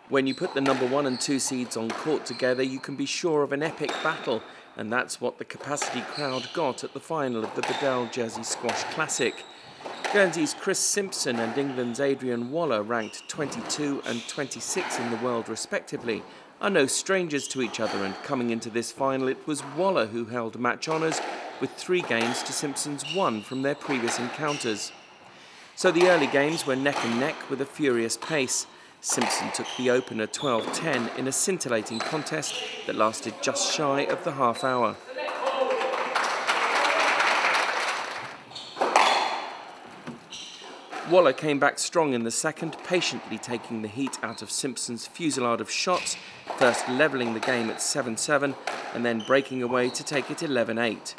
When you put the number 1 and 2 seeds on court together, you can be sure of an epic battle, and that's what the capacity crowd got at the final of the Bedell Jersey Squash Classic. Guernsey's Chris Simpson and England's Adrian Waller, ranked 22 and 26 in the world respectively, are no strangers to each other, and coming into this final it was Waller who held match honours, with 3 games to Simpson's 1 from their previous encounters. So the early games were neck and neck with a furious pace. Simpson took the opener 12-10 in a scintillating contest that lasted just shy of the half hour. Waller came back strong in the second, patiently taking the heat out of Simpson's fusillade of shots, first levelling the game at 7-7 and then breaking away to take it 11-8.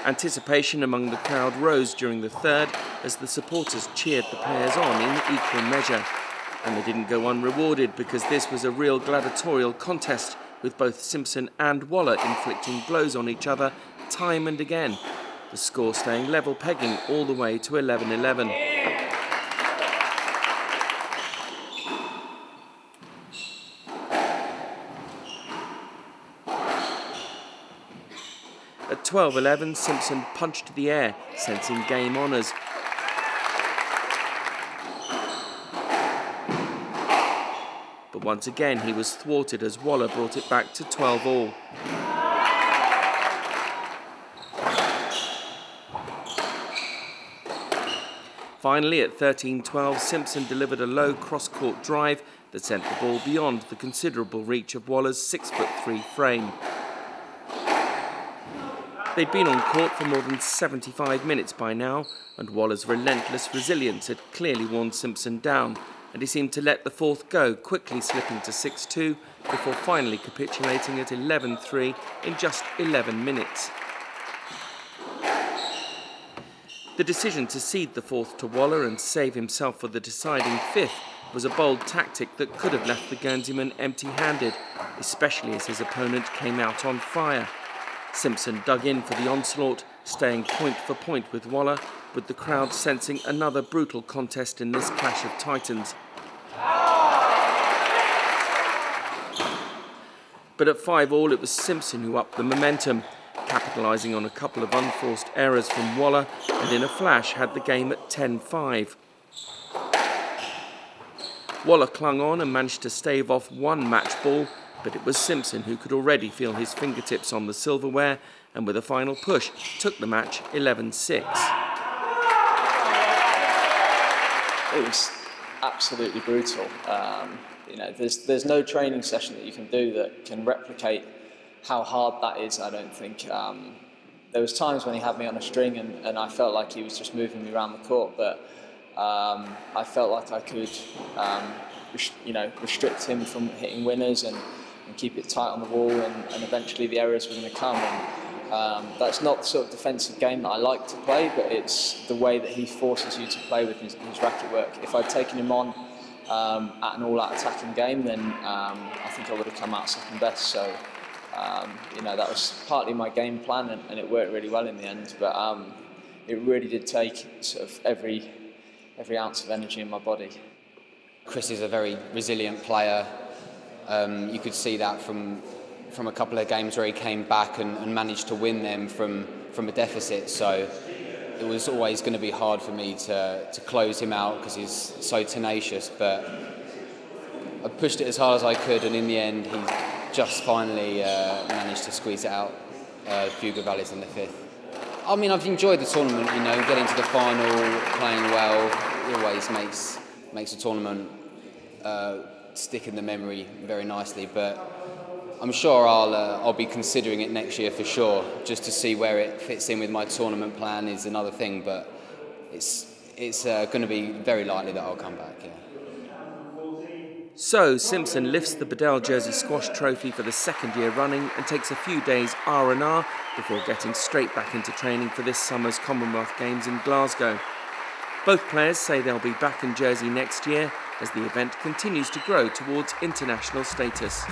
Anticipation among the crowd rose during the third as the supporters cheered the players on in equal measure. And they didn't go unrewarded, because this was a real gladiatorial contest, with both Simpson and Waller inflicting blows on each other time and again, the score staying level pegging all the way to 11-11. At 12-11, Simpson punched the air, sensing game honours. But once again he was thwarted as Waller brought it back to 12-all. Finally, at 13-12, Simpson delivered a low cross-court drive that sent the ball beyond the considerable reach of Waller's 6'3" frame. They'd been on court for more than 75 minutes by now, and Waller's relentless resilience had clearly worn Simpson down, and he seemed to let the fourth go, quickly slipping to 6-2 before finally capitulating at 11-3 in just 11 minutes. The decision to cede the fourth to Waller and save himself for the deciding fifth was a bold tactic that could have left the Guernseyman empty-handed, especially as his opponent came out on fire. Simpson dug in for the onslaught, staying point for point with Waller, with the crowd sensing another brutal contest in this clash of titans. But at 5-all, it was Simpson who upped the momentum, capitalising on a couple of unforced errors from Waller, and in a flash had the game at 10-5. Waller clung on and managed to stave off one match ball, but it was Simpson who could already feel his fingertips on the silverware, and with a final push, took the match 11-6. It was absolutely brutal. There's no training session that you can do that can replicate how hard that is, I don't think. There was times when he had me on a string and I felt like he was just moving me around the court, but I felt like I could restrict him from hitting winners and keep it tight on the wall, and eventually the errors were going to come. And that's not the sort of defensive game that I like to play, but it's the way that he forces you to play with his racket work. If I'd taken him on at an all-out attacking game, then I think I would have come out second best. So that was partly my game plan, and it worked really well in the end. But it really did take sort of every ounce of energy in my body. Chris is a very resilient player. You could see that from a couple of games where he came back and managed to win them from a deficit. So it was always going to be hard for me to close him out because he's so tenacious. But I pushed it as hard as I could, and in the end, he just finally managed to squeeze it out. A few good rallies in the fifth. I mean, I've enjoyed the tournament. Getting to the final, playing well, it always makes a tournament stick in the memory very nicely, but I'm sure I'll be considering it next year for sure. Just to see where it fits in with my tournament plan is another thing, but it's going to be very likely that I'll come back. Yeah. So Simpson lifts the Bedell Jersey Squash Trophy for the second year running and takes a few days R&R before getting straight back into training for this summer's Commonwealth Games in Glasgow. Both players say they'll be back in Jersey next year as the event continues to grow towards international status.